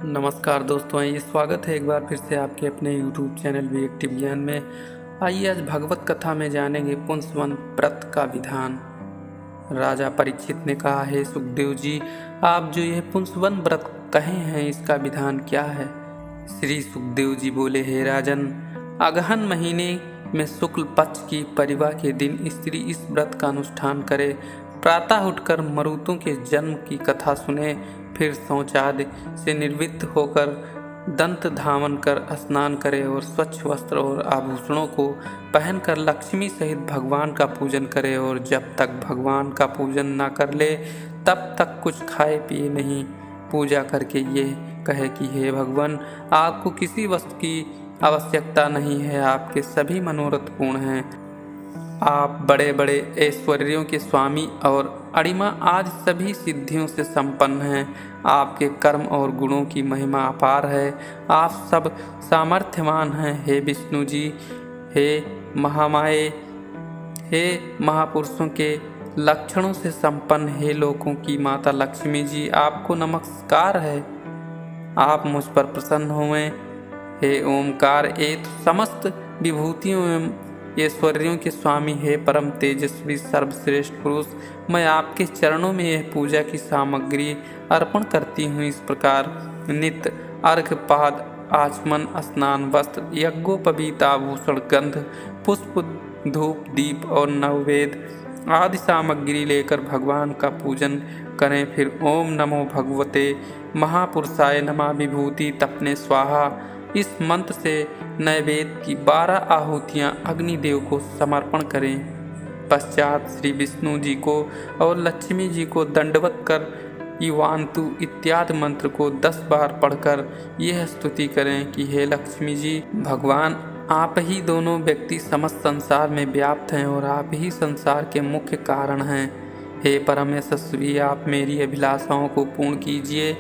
नमस्कार दोस्तों, ये स्वागत है एक बार फिर से आपके अपने YouTube चैनल विवेक ज्ञान में। आइए आज भगवत कथा में जानेंगे पुंसवन व्रत का विधान। राजा परीक्षित ने कहा, हे सुखदेव जी, आप जो यह पुंसवन व्रत कहे हैं इसका विधान क्या है? श्री सुखदेव जी बोले, हे राजन, अगहन महीने में शुक्ल पक्ष की परिवा के दिन स्त्री इस व्रत का अनुष्ठान करे। प्रातः उठकर मरुतों के जन्म की कथा सुने, फिर शौचादि से निवृत्त होकर दंत धावन कर स्नान करे और स्वच्छ वस्त्र और आभूषणों को पहनकर लक्ष्मी सहित भगवान का पूजन करे और जब तक भगवान का पूजन न कर ले तब तक कुछ खाए पिए नहीं। पूजा करके ये कहे कि हे भगवान, आपको किसी वस्तु की आवश्यकता नहीं है, आपके सभी मनोरथ पूर्ण हैं। आप बड़े बड़े ऐश्वर्यों के स्वामी और अणिमा आज सभी सिद्धियों से संपन्न हैं। आपके कर्म और गुणों की महिमा अपार है। आप सब सामर्थ्यवान हैं। हे विष्णु जी, हे महामाये, हे महापुरुषों के लक्षणों से संपन्न, हे लोकों की माता लक्ष्मी जी, आपको नमस्कार है। आप मुझ पर प्रसन्न हुए। हे ओमकार, एत समस्त विभूतियों एवं ऐश्वर्यों के स्वामी, हे परम तेजस्वी सर्वश्रेष्ठ पुरुष, मैं आपके चरणों में यह पूजा की सामग्री अर्पण करती हूँ। इस प्रकार नित्य अर्घ, पाद, आचमन, स्नान, वस्त्र, यज्ञोपवीत, आभूषण, गंध, पुष्प, धूप, दीप और नववेद आदि सामग्री लेकर भगवान का पूजन करें। फिर ओम नमो भगवते महापुरुषाय नमः, विभूति तपने स्वाहा, इस मंत्र से नैवेद्य की 12 आहुतियाँ अग्निदेव को समर्पण करें। पश्चात श्री विष्णु जी को और लक्ष्मी जी को दंडवत कर युवांतु इत्यादि मंत्र को 10 बार पढ़कर यह स्तुति करें कि हे लक्ष्मी जी, भगवान आप ही दोनों व्यक्ति समस्त संसार में व्याप्त हैं और आप ही संसार के मुख्य कारण हैं। हे परम यशस्वी, आप मेरी अभिलाषाओं को पूर्ण कीजिए।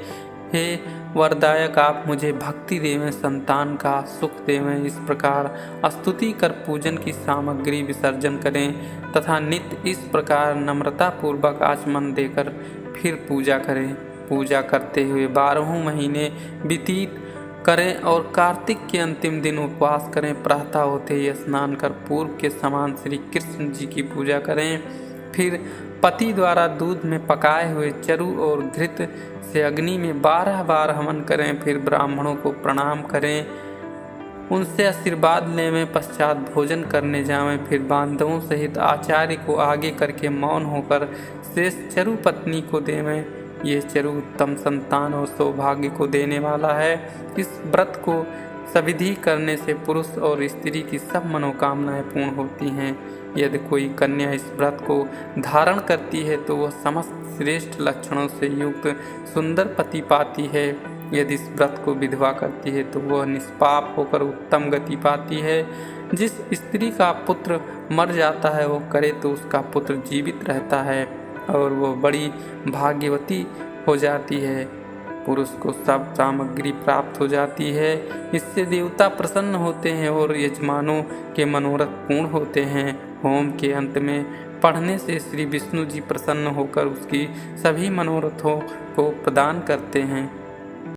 हे वरदायक, आप मुझे भक्ति देवें, संतान का सुख देवें। इस प्रकार स्तुति कर पूजन की सामग्री विसर्जन करें तथा नित्य इस प्रकार नम्रता पूर्वक आचमन देकर फिर पूजा करें। पूजा करते हुए 12 महीने व्यतीत करें और कार्तिक के अंतिम दिन उपवास करें। प्रातः होते ही स्नान कर पूर्व के समान श्री कृष्ण जी की पूजा करें। फिर पति द्वारा दूध में पकाए हुए चरु और घृत से अग्नि में 12 बार हवन करें। फिर ब्राह्मणों को प्रणाम करें, उनसे आशीर्वाद लें। पश्चात भोजन करने जावें। फिर बांधवों सहित आचार्य को आगे करके मौन होकर शेष चरु पत्नी को देवें। ये चरु उत्तम संतान और सौभाग्य को देने वाला है। इस व्रत को सविधि करने से पुरुष और स्त्री की सब मनोकामनाएं पूर्ण होती हैं। यदि कोई कन्या इस व्रत को धारण करती है तो वह समस्त श्रेष्ठ लक्षणों से युक्त सुंदर पति पाती है। यदि इस व्रत को विधवा करती है तो वह निष्पाप होकर उत्तम गति पाती है। जिस स्त्री का पुत्र मर जाता है वो करे तो उसका पुत्र जीवित रहता है और वह बड़ी भाग्यवती हो जाती है। पुरुष को सब सामग्री प्राप्त हो जाती है। इससे देवता प्रसन्न होते हैं और यजमानों के मनोरथ पूर्ण होते हैं। होम के अंत में पढ़ने से श्री विष्णु जी प्रसन्न होकर उसकी सभी मनोरथों को प्रदान करते हैं।